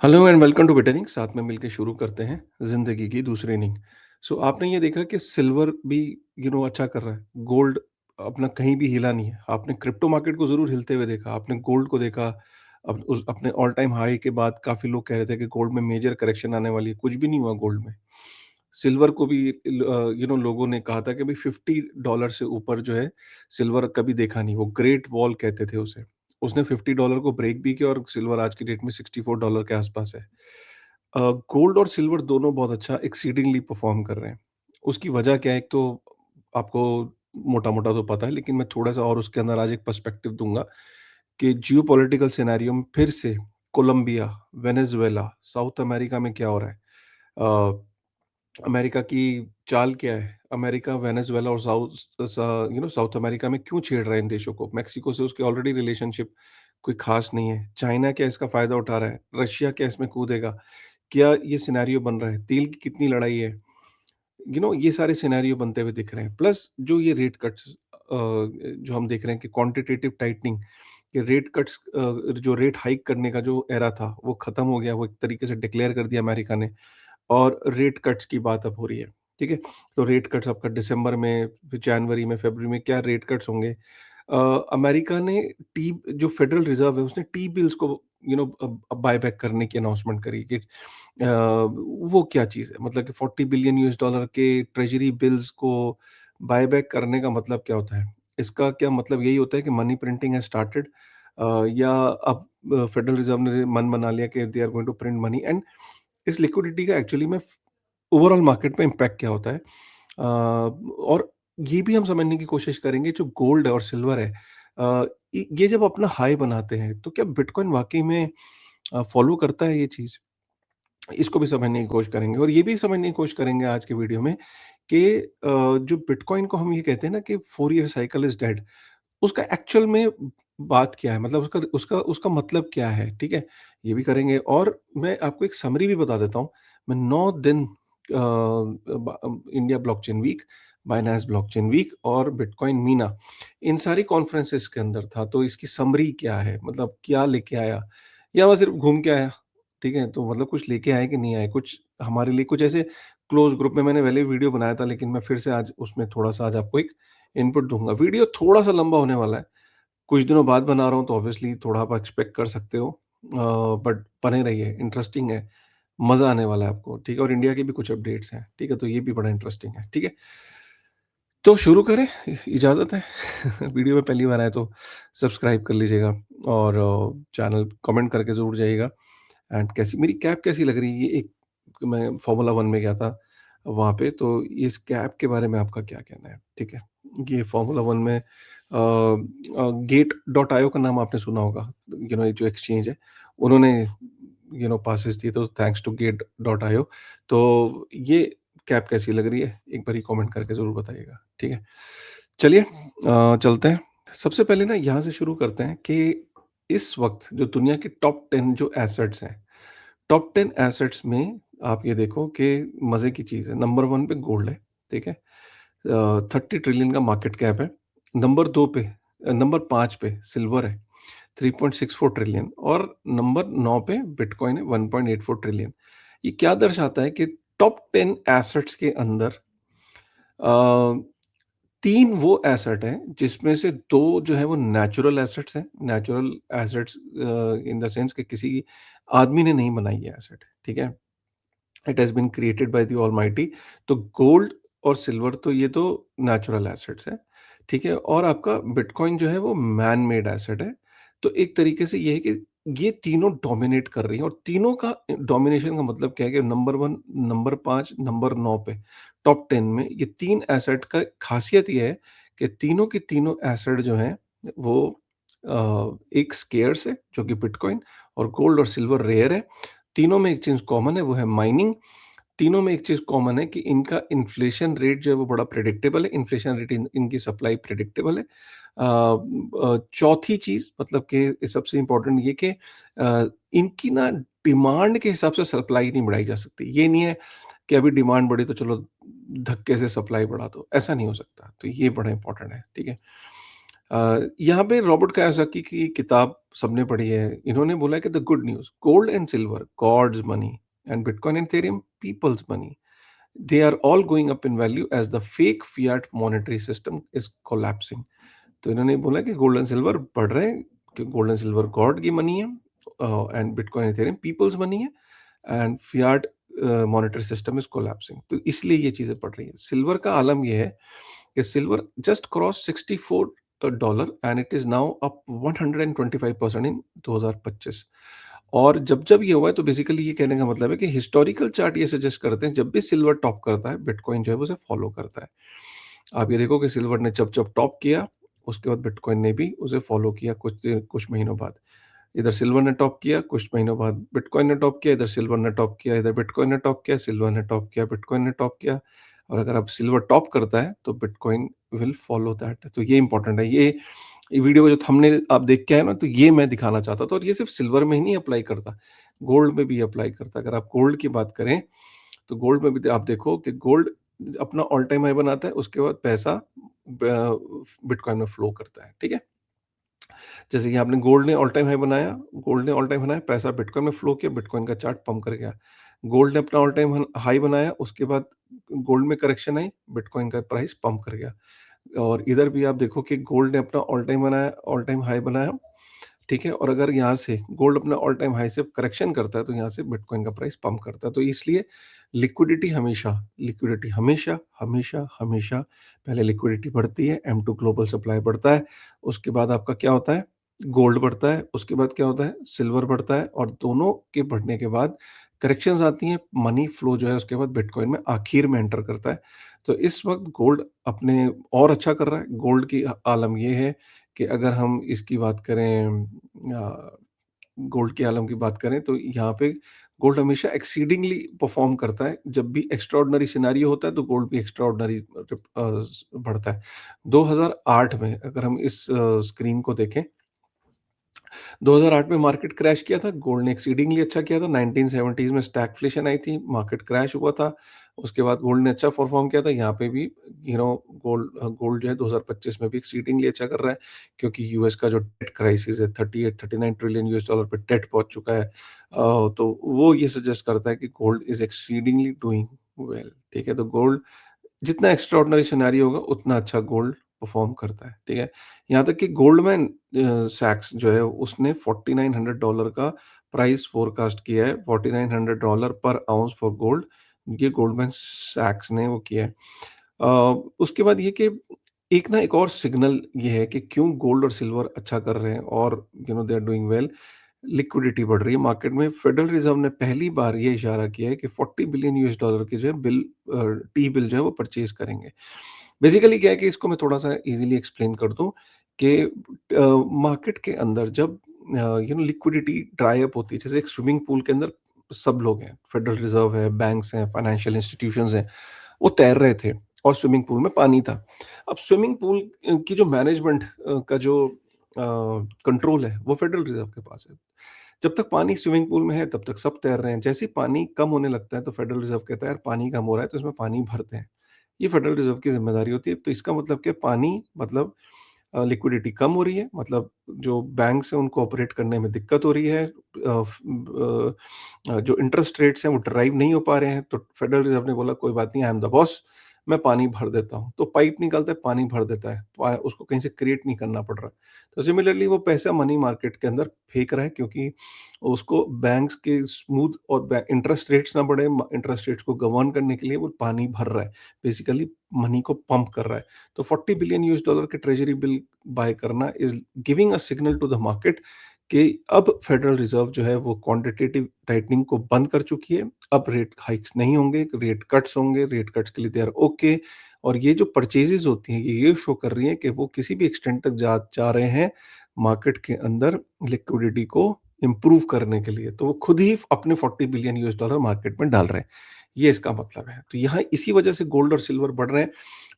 Hello and welcome to Bettering. साथ में मिलके शुरू करते हैं जिंदगी की दूसरी इनिंग। आपने ये देखा कि सिल्वर भी अच्छा कर रहा है। गोल्ड अपना कहीं भी हिला नहीं है। आपने क्रिप्टो मार्केट को जरूर हिलते हुए देखा, आपने गोल्ड को देखा। अपने ऑल टाइम हाई के बाद काफी लोग कह रहे थे कि गोल्ड में मेजर करेक्शन आने वाली है। कुछ भी नहीं हुआ गोल्ड में। सिल्वर को भी लोगों ने कहा था कि भाई $50 से ऊपर जो है सिल्वर कभी देखा नहीं। वो ग्रेट वॉल कहते थे उसे। उसने $50 को ब्रेक भी किया और सिल्वर आज की डेट में $64 के आसपास है। गोल्ड और सिल्वर दोनों बहुत अच्छा एक्सीडिंगली परफॉर्म कर रहे हैं। उसकी वजह क्या है? एक तो आपको मोटा-मोटा तो पता है, लेकिन मैं थोड़ा-सा और उसके अंदर आज एक पर्सपेक्टिव दूँगा कि जियोपॉलिटिकल सिनेरियो में फिर से कोलंबिया, वेनेजुएला, साउथ अमेरिका में क्या हो रहा है? अ, अमेरिका की चाल क्या है? अमेरिका वेनेजुएला और साउथ अमेरिका में क्यों छेड़ रहा है इन देशों को? मेक्सिको से उसकी ऑलरेडी रिलेशनशिप कोई खास नहीं है। चाइना क्या इसका फ़ायदा उठा रहा है? रशिया क्या इसमें कूदेगा? क्या ये सिनेरियो बन रहा है? तेल की कितनी लड़ाई है? ये सारे सिनेरियो बनते हुए दिख रहे हैं। प्लस जो ये रेट कट्स जो हम देख रहे हैं कि क्वांटिटेटिव टाइटनिंग के रेट कट्स, जो रेट हाइक करने का जो एरा था, वो खत्म हो गया। वो एक तरीके से डिक्लेयर कर दिया अमेरिका ने। और रेट कट्स की बात अब हो रही है, ठीक है? तो रेट कट्स आपका दिसंबर में, फिर जनवरी में, फरवरी में क्या रेट कट्स होंगे? अमेरिका ने टी जो फेडरल रिज़र्व है, उसने टी बिल्स को बाय बैक करने की अनाउंसमेंट करी कि वो क्या चीज़ है? मतलब कि $40 बिलियन के ट्रेज़री बिल्स को बाय बैक करने का मतलब क्या होता है? इसका क्या मतलब यही होता है कि मनी प्रिंटिंग हैज़ स्टार्टेड, या अब फेडरल रिज़र्व ने मन बना लिया कि they are going to print money. And इस लिक्विडिटी का एक्चुअली में ओवरऑल मार्केट पे इम्पैक्ट क्या होता है? और ये भी हम समझने की कोशिश करेंगे, जो गोल्ड है और सिल्वर है, ये जब अपना हाई बनाते हैं तो क्या बिटकॉइन वाकई में फॉलो करता है ये चीज़? इसको भी समझने की कोशिश करेंगे और ये भी समझने की कोशिश करेंगे आज के वीडियो में कि जो बिटकॉइन को हम ये कहते हैं ना कि 4 ईयर साइकिल इज डेड, उसका एक्चुअल में बात क्या है? मतलब उसका उसका उसका मतलब क्या है? ठीक है? ये भी करेंगे और मैं आपको एक समरी भी बता देता हूँ। मैं 9 दिन India blockchain week, Binance blockchain week और बिटकॉइन मीना, इन सारी कॉन्फ्रेंसेस के अंदर था। तो इसकी समरी क्या है? मतलब क्या लेके आया? या वह सिर्फ घूम के आया? ठीक है? तो मतलब कुछ लेके आए कि नहीं आए? कुछ हमारे लिए कुछ ऐसे क्लोज़ ग्रुप में मैंने पहले वीडियो बनाया था, लेकिन मैं फिर से आज उसमें थोड़ा-सा आज आपको एक इनपुट दूँगा। वीडियो थोड़ा-सा लंबा होने वाला है। कुछ दिनों बाद बना रहा हूँ तो ऑब्वियसली थोड़ा आप एक्सपेक्ट कर सकते हो। बट बने रहिए, इंटरेस्टिंग है, मज़ा आने वाला है आपको, ठीक है? और इंडिया की भी कुछ अपडेट्स हैं, ठीक है? तो ये भी बड़ा इंटरेस्टिंग है, ठीक है? तो शुरू करें? इजाज़त है? वीडियो में पहली बार आए तो सब्सक्राइब कर लीजिएगा और चैनल कमेंट करके ज़रूर जाइएगा। एंड कैसी मेरी कैप कैसी लग रही है? ये एक मैं फ़ॉर्मूला 1 में गया था वहाँ पे, तो इस कैप के बारे में आपका क्या कहना है? ठीक है? ये फ़ॉर्मूला 1 में गेट डॉट आईओ का नाम आपने सुना होगा। ये जो एक्सचेंज है, उन्होंने पासेस दिए, तो thanks to Gate dot io. तो ये कैप कैसी लग रही है? एक बारी कमेंट करके ज़रूर बताइएगा, ठीक है? चलिए चलते हैं। सबसे पहले ना यहाँ से शुरू करते हैं कि इस वक़्त जो दुनिया के टॉप 10 जो एसेट्स हैं, टॉप 10 एसेट्स में आप ये देखो कि मज़े की चीज़ है। नंबर 1 पे गोल्ड है, ठीक है? 30 ट्रिलियन का मार्केट कैप है। नंबर 2 पे नंबर 5 पे सिल्वर है, 3.64 ट्रिलियन। और नंबर 9 पे बिटकॉइन है, 1.84 ट्रिलियन। ये क्या दर्शाता है कि टॉप 10 एसेट्स के अंदर अ, 3 वो एसेट हैं जिसमें से 2 जो है वो नेचुरल एसेट्स हैं। Natural assets in the sense कि किसी आदमी ने नहीं बनाई है एसेट, ठीक है? It has been created by the almighty. तो गोल्ड और सिल्वर तो ये तो नेचुरल एसेट्स हैं, ठीक है? और आपका बिटकॉइन जो है वो मैन मेड एसेट है। तो एक तरीके से ये है कि ये तीनों डोमिनेट कर रही हैं और तीनों का डोमिनेशन का मतलब क्या है कि नंबर 1, नंबर 5, नंबर 9 पे टॉप 10 में ये 3 एसेट का खासियत ये है कि तीनों की तीनों एसेट जो हैं वो एक स्केर्स है जो कि बिटकॉइन, और गोल्ड और सिल्वर रेयर है। तीनों में एक चीज़ कॉमन है, वो है माइनिंग। तीनों में एक चीज़ कॉमन है कि इनका इन्फ्लेशन रेट जो है वो बड़ा प्रेडिक्टेबल है। इन्फ्लेशन रेट इनकी सप्लाई प्रेडिक्टेबल है। चौथी चीज़ मतलब कि सबसे इम्पोर्टेंट ये कि इनकी ना डिमांड के हिसाब से सप्लाई नहीं बढ़ाई जा सकती। ये नहीं है कि अभी डिमांड बढ़ी तो चलो धक्के से सप्लाई बढ़ा दो, ऐसा नहीं हो सकता। तो ये बड़ा इम्पोर्टेंट है, ठीक है? यहाँ पे रॉबर्ट कियोसाकी की किताब सबने पढ़ी है। इन्होंने बोला है कि the good news, gold and silver, God's money and bitcoin and ethereum, people's money, they are all going up in value as the fake fiat monetary system is collapsing. तो इन्होंने बोला कि गोल्ड एंड सिल्वर बढ़ रहे हैं, कि gold and silver god की money है, and bitcoin ethereum people's money है, and fiat monetary system is collapsing. तो इसलिए ये चीजें पड़ रही है। सिल्वर का आलम ये है कि silver just cross $64 and it is now up 125% इन 2025। और जब जब ये हुआ है तो बेसिकली ये कहने का मतलब है कि हिस्टोरिकल चार्ट ये सजेस्ट करते हैं जब भी सिल्वर टॉप करता है बिटकॉइन जो है वो उसे फॉलो करता है। आप ये देखो कि सिल्वर ने जब जब टॉप किया उसके बाद बिटकॉइन ने भी उसे फॉलो किया कुछ महीनों बाद। इधर सिल्वर ने टॉप किया, कुछ महीनों बाद बिटकॉइन ने टॉप किया, इधर सिल्वर ने टॉप किया, इधर बिटकॉइन ने टॉप किया, सिल्वर ने टॉप किया, बिटकॉइन ने टॉप किया। और अगर अब सिल्वर टॉप करता है तो बिटकॉइन विल फॉलो दैट। तो ये इंपॉर्टेंट है। ये वीडियो का जो थंबनेल आप देख के आए ना, तो ये मैं दिखाना चाहता था। और ये सिर्फ सिल्वर में ही नहीं अप्लाई करता, गोल्ड में भी अप्लाई करता। अगर आप गोल्ड की बात करें तो गोल्ड में भी आप देखो कि गोल्ड अपना ऑल टाइम हाई बनाता है, उसके बाद पैसा बिटकॉइन में फ्लो करता है। ठीक है, जैसे कि आपने गोल्ड ने ऑल टाइम हाई बनाया, गोल्ड ने ऑल टाइम बनाया, पैसा बिटकॉइन में फ्लो किया, बिटकॉइन का चार्ट पंप कर गया। गोल्ड ने अपना ऑल टाइम हाई बनाया, उसके बाद गोल्ड में करेक्शन आई, बिटकॉइन का प्राइस पंप कर गया। और इधर भी आप देखो कि गोल्ड ने अपना ऑल टाइम बनाया, ऑल टाइम हाई बनाया, ठीक है? और अगर यहाँ से गोल्ड अपना ऑल टाइम हाई से करेक्शन करता है, तो यहाँ से बिटकॉइन का प्राइस पंप करता है। तो इसलिए लिक्विडिटी हमेशा, हमेशा, हमेशा पहले लिक्विडिटी बढ़ती है, M2 ग्लोबल सप्लाई बढ़ता है, उसके बाद आपका क्या होता है? गोल्ड बढ़ता है, उसके बाद क्या होता है? सिल्वर बढ़ता है, और दोनों के बढ़ने के बाद करेक्शंस आती हैं, मनी फ्लो जो है उसके बाद बिटकॉइन में आखिर में एंटर करता है। तो इस वक़्त गोल्ड अपने और अच्छा कर रहा है। गोल्ड की आलम ये है कि अगर हम इसकी बात करें, गोल्ड के आलम की बात करें, तो यहाँ पे गोल्ड हमेशा एक्सीडिंगली परफॉर्म करता है। जब भी एक्स्ट्राऑर्डिनरी सिनेरियो होता है तो गोल्ड भी एक्स्ट्राऑर्डिनरी बढ़ता है। 2008 में अगर हम इस स्क्रीन को देखें, 2008 में मार्केट क्रैश किया था, गोल्ड ने एक्सीडिंगली अच्छा किया था। 1970s में स्टैगफ्लेशन आई थी, मार्केट क्रैश हुआ था, उसके बाद गोल्ड ने अच्छा परफॉर्म किया था। यहाँ पे भी गोल्ड जो है 2025 में भी एक्सीडिंगली अच्छा कर रहा है, क्योंकि यूएस का जो डेट क्राइसिस है, 38-39 ट्रिलियन यूएस डॉलर पे डेट पहुंच चुका है। तो वो ये सजेस्ट करता है कि gold is exceedingly doing well. ठीक है, तो गोल्ड जितना एक्स्ट्राऑर्डिनरी सिनेरियो होगा उतना अच्छा गोल्ड परफॉर्म करता है। ठीक है, यहाँ तक कि गोल्डमैन सैक्स जो है उसने $4900 का प्राइस फोरकास्ट किया है, $4900 पर आउंस फॉर गोल्ड। ये गोल्डमैन सैक्स ने वो किया है। अ, उसके बाद ये कि एक और सिग्नल ये है कि क्यों गोल्ड और सिल्वर अच्छा कर रहे हैं और they are doing well. Liquidity बढ़ रही है मार्केट में। फेडरल रिजर्व ने पहली बार ये इशारा किया है कि 40 बिलियन यूएस डॉलर के जो है टी बिल जो है वो परचेज करेंगे। बेसिकली क्या है कि इसको मैं थोड़ा-सा इज़िली एक्सप्लेन कर दूँ कि मार्केट के अंदर जब लिक्विडिटी ड्राई अप होती है, जैसे एक स्विमिंग पूल के अंदर सब लोग हैं, फेडरल रिजर्व है, बैंक्स हैं, फाइनेंशियल इंस्टीट्यूशंस हैं, वो तैर रहे थे और स्विमिंग पूल में पानी था। अब स्विमिंग पूल की जो मैनेजमेंट का जो कंट्रोल है, वो फेडरल रिजर्व के पास है। जब तक पानी स्विमिंग पूल में है, तब तक सब तैर रहे हैं। जैसे ही पानी कम होने लगता है, तो फेडरल रिजर्व कहता है, यार पानी कम हो रहा है, तो इसमें पानी भरते हैं। ये फेडरल रिजर्व की ज़िम्मेदारी होती है। तो इसका मतलब क्या है, पानी मतलब लिक्विडिटी कम हो रही है, मतलब जो बैंक्स हैं उनको ऑपरेट करने में दिक्कत हो रही है। जो इंटरेस्ट रेट्स हैं वो ड्राइव नहीं हो पा रहे हैं, तो फेडरल रिजर्व ने बोला कोई बात नहीं, आई एम द बॉस, मैं पानी भर देता हूँ। तो पाइप निकालता है, पानी भर देता है, उसको कहीं से क्रिएट नहीं करना पड़ रहा। तो सिमिलरली वो पैसा मनी मार्केट के अंदर फेंक रहा है, क्योंकि उसको बैंक्स के स्मूथ और इंटरेस्ट रेट्स ना बढ़े, इंटरेस्ट रेट्स को गवर्न करने के लिए वो पानी भर रहा है, बेसिकली मनी को पंप कर रहा है। तो 40 बिलियन यूएस डॉलर के ट्रेजरी बिल बाय करना is giving a signal to the market कि अब फेडरल रिजर्व जो है वो क्वांटिटेटिव टाइटनिंग को बंद कर चुकी है। अब रेट हाइक्स नहीं होंगे, रेट कट्स होंगे, रेट कट्स के लिए दे आर ओके। और ये जो परचेजेस होती हैं ये शो कर रही हैं कि वो किसी भी एक्सटेंट तक जा जा रहे हैं मार्केट के अंदर लिक्विडिटी को इम्प्रूव करने के लिए। तो वो खुद ही अपने 40 बिलियन यूएस डॉलर मार्केट में डाल रहे हैं। ये इसका मतलब है। तो यहाँ इसी वजह से गोल्ड और सिल्वर बढ़ रहे हैं।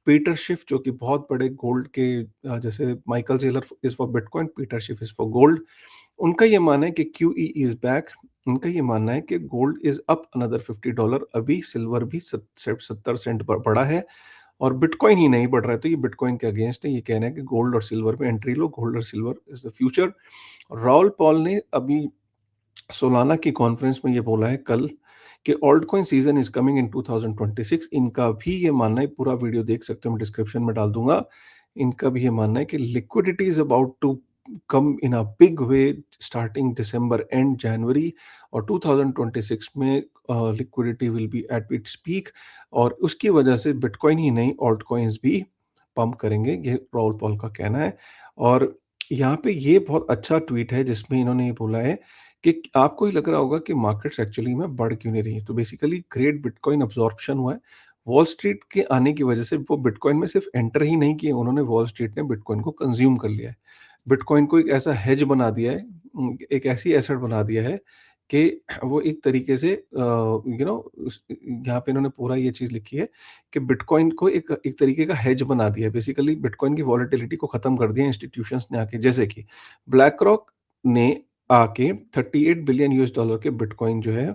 पीटर शिफ जो कि बहुत बड़े गोल्ड के जैसे Michael Saylor is for bitcoin, Peter Schiff is for gold. उनका ये मानना है कि क्यूई इज़ बैक। उनका ये मानना है कि गोल्ड इज़ अप अनदर $50। अभी सिल्वर भी 70 सेंट बढ़ा है। और बिटकॉइन ही नहीं बढ़ रहा है, तो ये बिटकॉइन के अगेंस्ट है। ये कह रहे हैं कि गोल्ड और सिल्वर में एंट्री लो, गोल्ड और silver is the future. Raul Paul ने अभी सोलाना की कॉन्फ्रेंस में ये बोला है कल कि alt coin season is coming in 2026। इनका भी ये मानना है, पूरा वीडियो देख सकते हो, मैं डिस्क्रिप्शन में डाल दूंगा। इनका भी ये मानना है कि liquidity is about to come in a big way starting December and जनवरी, और 2026 में liquidity will be at its peak, और उसकी वजह से बिटकॉइन ही नहीं ऑल्ट कॉइन्स भी पंप करेंगे, ये राउल पॉल का कहना है। और यहाँ पे ये बहुत अच्छा ट्वीट है जिसमें इन्होंने ये बोला है कि आपको ही लग रहा होगा कि मार्केट्स एक्चुअली में बढ़ क्यों नहीं रही है। तो बेसिकली ग्रेट बिटकॉइन अब्जॉर्प्शन हुआ है। वॉल स्ट्रीट के आने की वजह से वो बिटकॉइन में सिर्फ एंटर ही नहीं किए उन्होंने, वॉल स्ट्रीट ने बिटकॉइन को कंज्यूम कर लिया है। बिटकॉइन को एक ऐसा हेज बना दिया है, एक ऐसी एसेट बना दिया है कि वो एक तरीके से यहाँ पे इन्होंने पूरा ये चीज़ लिखी है कि बिटकॉइन को एक एक तरीके का हेज बना दिया है। बेसिकली बिटकॉइन की वॉलेटिलिटी को खत्म कर दिया इंस्टीट्यूशंस ने आके, जैसे कि ब्लैक रॉक ने आके 38 बिलियन यूएस डॉलर के बिटकॉइन जो है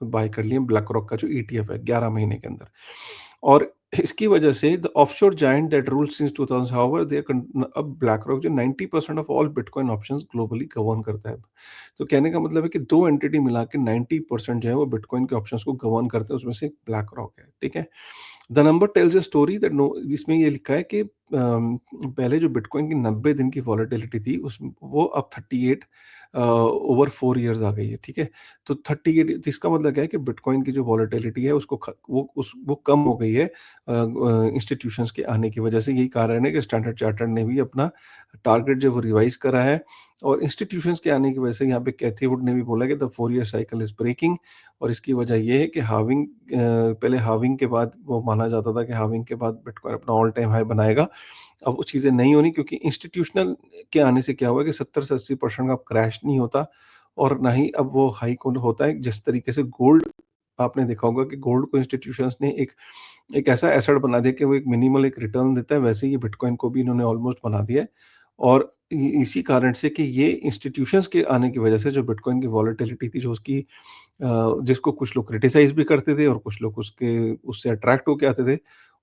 बाय कर लिए ब्लैक रॉक का जो ईटीएफ है 11 महीने के अंदर। और इसकी वजह से the offshore giant that ruled since 2000, however they अब ब्लैक रॉक जो 90% of all bitcoin options globally govern करता है। तो कहने का मतलब है कि दो एंटिटी मिला के 90% जो है वो बिटकॉइन के ऑप्शंस को गवर्न करते हैं, उसमें से ब्लैक रॉक है, ठीक है। The number tells a story that no, इसमें ये लिखा है कि पहले जो बिटकॉइन की 90 दिन की वॉलेटिलिटी थी उस वो अब 38 ओवर 4 इयर्स आ गई है, ठीक है। तो 38, तो इसका मतलब क्या है कि बिटकॉइन की जो वॉलेटिलिटी है उसको वो कम हो गई है इंस्टीट्यूशंस के आने की वजह से। यही कारण है कि स्टैंडर्ड चार्टर्ड ने भी अपना टारगेट जो वो रिवाइज करा है, और इंस्टीट्यूशंस के आने की वजह से यहाँ पे कैथी वुड ने भी बोला कि the 4 year cycle is breaking. और इसकी वजह ये है कि हाविंग, पहले हाविंग के बाद वो माना जाता था कि हाविंग के बाद बिटकॉइन अपना ऑल टाइम हाई बनाएगा। अब वो चीज़ें नहीं होनी, क्योंकि इंस्टीट्यूशनल के आने से क्या हुआ कि 70 से 80% का क्रैश नहीं होता, और ना ही अब वो हाई को होता है। जिस तरीके से गोल्ड, आपने देखा होगा कि गोल्ड को इंस्टीट्यूशंस ने एक एक ऐसा एसेट बना दिया कि वो एक मिनिमल एक रिटर्न देता है, वैसे ही ये बिटकॉइन को भी इन्होंने ऑलमोस्ट बना दिया है। और इसी कारण से कि ये इंस्टीट्यूशंस के आने की वजह से जो बिटकॉइन की वॉलेटिलिटी थी, जो उसकी जिसको कुछ लोग क्रिटिसाइज़ भी करते थे और कुछ लोग उसके उससे अट्रैक्ट होके आते थे,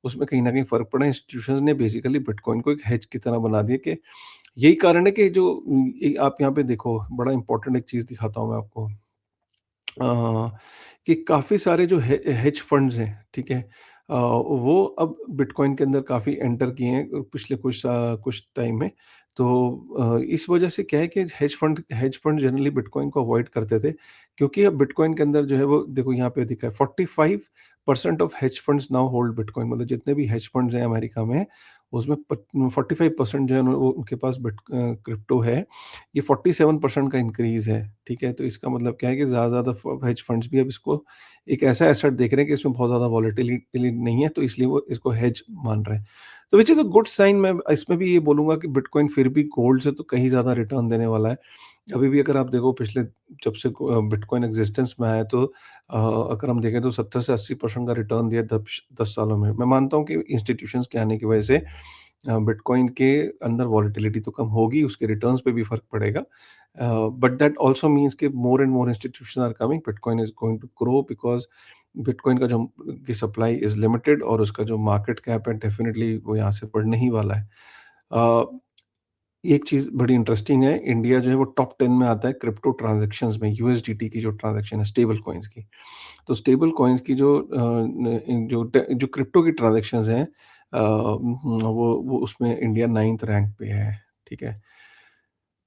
उसमें कहीं न कहीं फ़र्क पड़ा। इंस्टीट्यूशंस ने बेसिकली बिटकॉइन को एक हेज की तरह बना दिया कि यही कारण है कि जो आप यहाँ पे देखो, बड़ा इम्पोर्टेंट एक चीज़ दिखाता हूँ मैं आपको। कि काफ़ी सारे जो हेज फंड्स हैं, ठीक है? वो अब बिटकॉइन के अंदर काफ़ी एंटर किए हैं पिछले कुछ टाइम में। तो इस वजह से क्या है कि हेज फंड जनरली बिटकॉइन को अवॉइड करते थे, क्योंकि अब बिटकॉइन के अंदर जो है वो देखो यहाँ पे दिखा है 45% of hedge funds now hold bitcoin. मतलब जितने भी हेज फंड्स हैं अमेरिका में, उसमें 45% जो है वो उनके पास क्रिप्टो है। ये 47% का इंक्रीज़ है, ठीक है? तो इसका मतलब क्या है कि ज़्यादा फ हेज फंड्स भी अब इसको एक ऐसा एसेट देख रहे हैं कि इसमें बहुत ज़्यादा वॉलेटिलिटी नहीं है, तो इसलिए वो इसको हेज मान रहे हैं। तो which is a good sign. मैं इसमें भी ये बोलूँगा कि बिटकॉइन फिर भी गोल्ड से तो कहीं ज़्यादा रिटर्न देने वाला है। अभी भी अगर आप देखो पिछले, जब से बिटकॉइन एक्जिस्टेंस में आया है, तो अगर हम देखें तो 70 से 80% का रिटर्न दिया 10 सालों में। मैं मानता हूँ कि इंस्टीट्यूशंस के आने की वजह से बिटकॉइन के अंदर वॉलेटिलिटी तो कम होगी, उसके रिटर्न्स पे भी फ़र्क पड़ेगा। बट दैट आल्सो मीन्स कि more and more institutions are coming, bitcoin is going to grow because bitcoin का जो की सप्लाई इज़ लिमिटेड, और उसका जो मार्केट कैप है डेफिनिटली वो यहाँ से बढ़ने ही वाला है। अ, एक चीज़ बड़ी इंटरेस्टिंग है, इंडिया जो है वो टॉप 10 में आता है क्रिप्टो ट्रांज़ैक्शंस में, यूएसडीटी की जो ट्रांज़ैक्शन है स्टेबल कॉइन्स की। तो स्टेबल कॉइन्स की जो जो क्रिप्टो की ट्रांज़ैक्शंस हैं, वो उसमें इंडिया 9th रैंक पे है, ठीक है।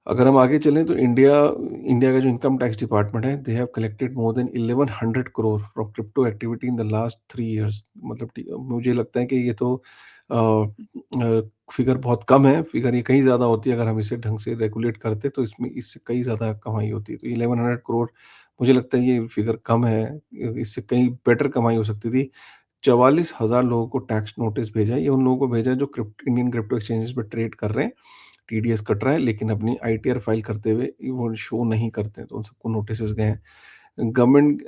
अगर हम आगे चलें तो इंडिया का जो इनकम टैक्स डिपार्टमेंट है, they have collected more than 1100 crore from crypto activity in the last 3 years. मतलब मुझे लगता है कि ये तो फिगर बहुत कम है, फिगर ये कहीं ज़्यादा होती है। अगर हम इसे ढंग से रेगुलेट करते तो इसमें इससे कहीं ज़्यादा कमाई होती है। तो 1100 करोड़, मुझे लगता है ये फिगर कम है, इससे कहीं बेटर कमाई हो सकती थी। 44,000 लोगों को टैक्स नोटिस भेजा है। ये उन लोगों को भेजा है जो इंडियन क्रिप्टो एक्सचेंजेस पे ट्रेड कर रहे हैं। टीडीएस कट रहा है, लेकिन अपनी आईटीआर फाइल करते हुए वो शो नहीं करते हैं, तो उन सबको नोटिसेस गए हैं। गवर्नमेंट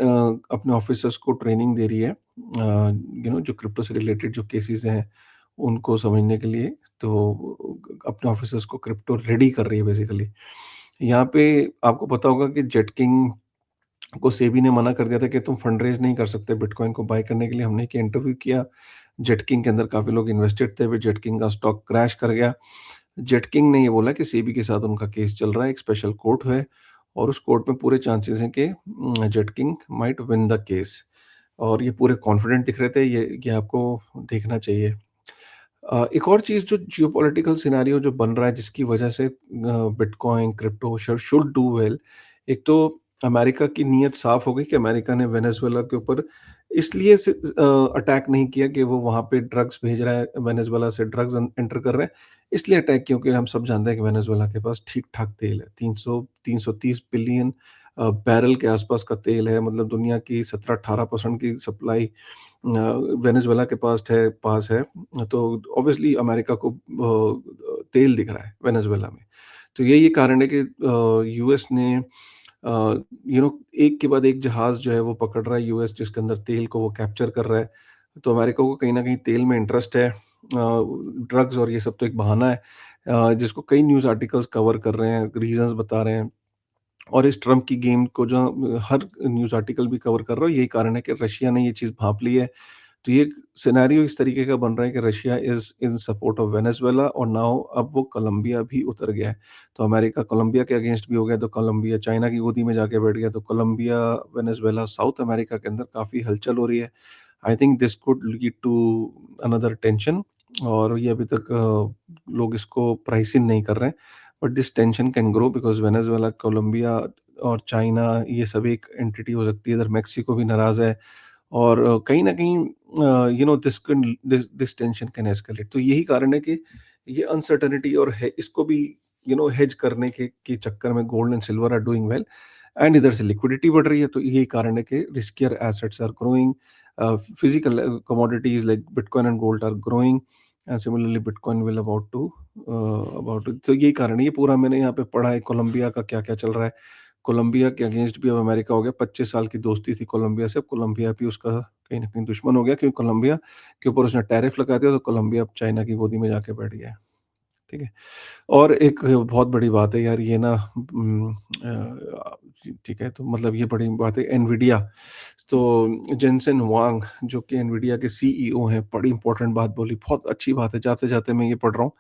अपने ऑफिसर्स को ट्रेनिंग दे रही है, जो क्रिप्टो से रिलेटेड जो केसेस हैं उनको समझने के लिए। तो अपने ऑफिसर्स को क्रिप्टो रेडी कर रही है बेसिकली। यहाँ पे आपको पता होगा कि जेट किंग को सेबी ने मना कर दिया था कि तुम फंड रेज़ नहीं कर सकते बिटकॉइन को बाय करने के लिए। हमने एक इंटरव्यू किया जेट किंग के अंदर काफ़ी लोग इन्वेस्टेड थे, फिर जेट किंग का स्टॉक क्रैश कर गया। जेट किंग ने ये बोला कि सेबी के साथ उनका केस चल रहा है, एक स्पेशल कोर्ट है और उस कोर्ट में पूरे चांसेस हैं कि jet king might win the case और ये पूरे कॉन्फिडेंट दिख रहे थे, ये आपको देखना चाहिए। एक और चीज़ जो जियोपॉलिटिकल सिनेरियो जो बन रहा है जिसकी वजह से bitcoin, crypto should do well. एक तो अमेरिका की नीयत साफ हो गई कि अमेरिका ने वेनेजुएला के ऊपर इसलिए अटैक नहीं किया कि वो वहाँ पे ड्रग्स भेज रहा है, वेनेजुएला से ड्रग्स एंटर कर रहे हैं। इसलिए अटैक क्योंकि हम सब जानते हैं कि वेनेजुएला के पास ठीक-ठाक तेल है। 330 बिलियन बैरल के आसपास का तेल है, मतलब दुनिया की 17-18% की सप्लाई वेनेजुएला के पास है, तो ऑब्वियसली अमेरिका को तेल दिख रहा है वेनेजुएला में। तो यही कारण है कि यूएस ने एक के बाद एक जहाज़ जो है वो पकड़ रहा है यूएस जिसके अंदर तेल को वो कैप्चर कर रहा है। तो अमेरिका को कहीं न कहीं तेल में इंटरेस्ट है। ड्रग्स और ये सब तो एक बहाना है जिसको कई न्यूज़ आर्टिकल्स कवर कर रहे हैं, रीज़न्स बता रहे हैं। और इस ट्रम्प की गेम को जो हर न्यूज़ आर्टिकल भी कवर कर रहा है, यही कारण है कि रशिया ने ये चीज़ भाँप ली है। तो ये सिनेरियो इस तरीके का बन रहा है कि Russia is in support of Venezuela और नाउ अब वो कोलंबिया भी उतर गया है। तो अमेरिका कोलंबिया के अगेंस्ट भी हो गया, तो कोलंबिया चाइना की गोदी में जाके बैठ गया, तो कोलंबिया, वेनेजुएला, साउथ अमेरिका के अंदर काफ़ी हलचल हो रही है। I think this could lead to another tension और ये अभी तक लोग इसको प्राइस इन नहीं कर रहे हैं। But this tension can grow because Venezuela, Colombia और चाइना ये सब एक एंटिटी हो सकती है। इधर मेक्सिको भी नाराज़ है और कहीं न कहीं दिस टेंशन कैन एस्केलेट। तो यही कारण है कि ये अनसर्टेनिटी और है इसको भी हेज करने के चक्कर में gold and silver are doing well and इधर से लिक्विडिटी बढ़ रही है, तो यही कारण है कि riskier assets are growing, physical commodities like bitcoin and gold are growing and similarly bitcoin will about to, तो यही कारण है। ये पूरा मैंने यहाँ पे पढ़ा है कोलंबिया का क्या क्या चल रहा है। कोलंबिया के अगेंस्ट भी अब अमेरिका हो गया, 25 साल की दोस्ती थी कोलंबिया से, अब कोलंबिया भी उसका कहीं न कहीं दुश्मन हो गया क्योंकि कोलंबिया के ऊपर उसने टैरिफ लगा दिया, तो कोलंबिया अब चाइना की गोदी में जाके बैठ गया है। ठीक है? और एक बहुत बड़ी बात है यार, ये ना ठीक है, तो मतलब ये बड़ी बात है एनवीडिया। तो जेनसेन हुआंग जो कि एनवीडिया के सीईओ हैं, बड़ी इंपॉर्टेंट बात बोली, बहुत अच्छी बात है, जाते-जाते मैं ये पढ़ रहा हूँ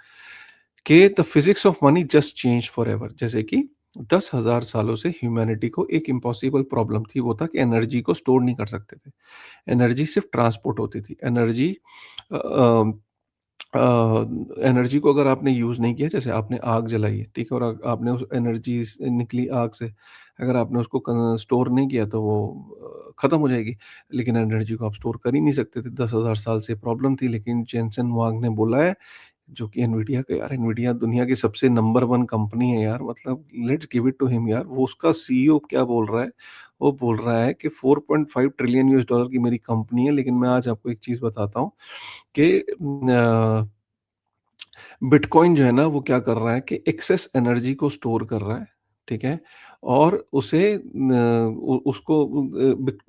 कि the physics of money just change forever. जैसे कि 10,000 सालों से ह्यूमैनिटी को एक इम्पॉसिबल प्रॉब्लम थी, वो था कि एनर्जी को स्टोर नहीं कर सकते थे। एनर्जी सिर्फ ट्रांसपोर्ट होती थी। अ अ एनर्जी को अगर आपने यूज़ नहीं किया, जैसे आपने आग जलाई है, ठीक है? और आपने उस एनर्जी से निकली आग से, अगर आपने उसको स्टोर नहीं किया तो वो ख़त्म हो जाएगी। लेकिन एनर्जी को आप स्टोर कर ही नहीं सकते थे, 10,000 साल से प्रॉब्लम थी। लेकिन जेनसेन हुआंग ने बोला है, जो कि एनवीडिया का, यार एनवीडिया दुनिया की सबसे नंबर 1 कंपनी है यार, मतलब let's give it to him यार। वो उसका सीईओ क्या बोल रहा है? वो बोल रहा है कि 4.5 ट्रिलियन यूएस डॉलर की मेरी कंपनी है, लेकिन मैं आज आपको एक चीज़ बताता हूँ कि बिटकॉइन जो है ना वो क्या कर रहा है कि एक्सेस एनर्जी को स्टोर कर रहा है, ठीक है? और उसे उसको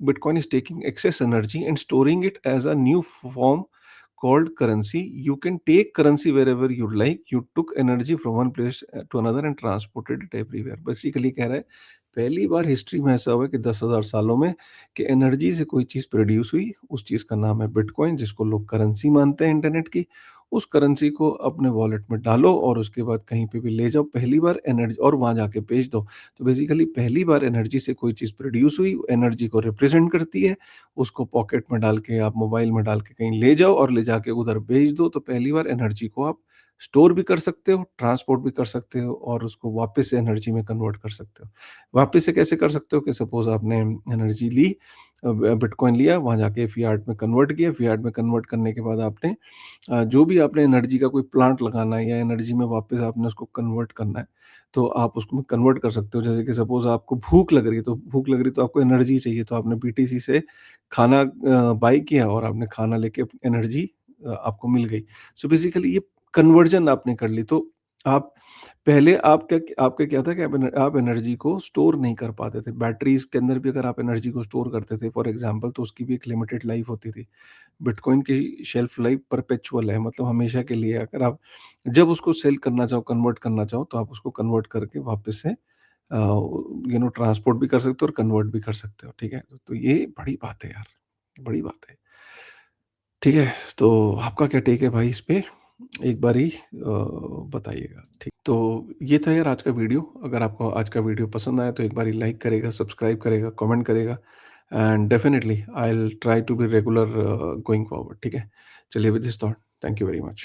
bitcoin is taking excess energy and storing it as a new form called currency. You can take currency wherever you'd like, you took energy from one place to another and transported it everywhere. Basically कह रहा है, पहली बार history में ऐसा हुआ है कि 10,000 सालों में कि एनर्जी से कोई चीज़ प्रोड्यूस हुई, उस चीज़ का नाम है बिटकॉइन, जिसको लोग करेंसी मानते हैं इंटरनेट की। उस करेंसी को अपने वॉलेट में डालो और उसके बाद कहीं पे भी ले जाओ, पहली बार एनर्जी, और वहाँ जाके बेच दो। तो बेसिकली पहली बार एनर्जी से कोई चीज़ प्रोड्यूस हुई, एनर्जी को रिप्रेज़ेंट करती है, उसको पॉकेट में डाल के आप मोबाइल में डाल के कहीं ले जाओ और ले जाके उधर बेच दो। तो पहली बार एनर्जी को आप स्टोर भी कर सकते हो, ट्रांसपोर्ट भी कर सकते हो और उसको वापस से एनर्जी में कन्वर्ट कर सकते हो। वापस से कैसे कर सकते हो कि सपोज़ आपने एनर्जी ली, बिटकॉइन लिया, वहाँ जाके फिएट में कन्वर्ट किया, फिएट में कन्वर्ट करने के बाद आपने जो भी आपने एनर्जी का कोई प्लांट लगाना है या एनर्जी में वापस आपने उसको कन्वर्ट करना है, तो आप उसको कन्वर्ट कर सकते हो। जैसे कि सपोज़ आपको भूख लग रही है, तो भूख लग रही है तो आपको एनर्जी चाहिए, तो आपने बीटीसी से खाना बाय किया और आपने खाना लेके एनर्जी आपको मिल गई। सो बेसिकली ये कन्वर्जन आपने कर ली। तो आप पहले आपका क्या था कि आप एनर्जी को स्टोर नहीं कर पाते थे। बैटरीज़ के अंदर भी अगर आप एनर्जी को स्टोर करते थे फॉर एग्ज़ाम्पल, तो उसकी भी एक लिमिटेड लाइफ़ होती थी। बिटकॉइन की शेल्फ लाइफ परपेचुअल है, मतलब हमेशा के लिए है। अगर आप जब उसको सेल करना चाहो, कन्वर्ट करना चाहो, तो आप उसको कन्वर्ट करके वापस से ट्रांसपोर्ट भी कर सकते हो और कन्वर्ट भी कर सकते हो, ठीक है? तो ये बड़ी बात है यार, बड़ी बात है। ठीक है, तो आपका क्या टेक है भाई इस पे? एक बारी बताइएगा, ठीक। तो ये था यार आज का वीडियो। अगर आपको आज का वीडियो पसंद आया तो एक बारी लाइक करेगा, सब्सक्राइब करेगा, कमेंट करेगा and definitely I will try to be regular going forward, ठीक है? चलिए with this thought, thank you very much.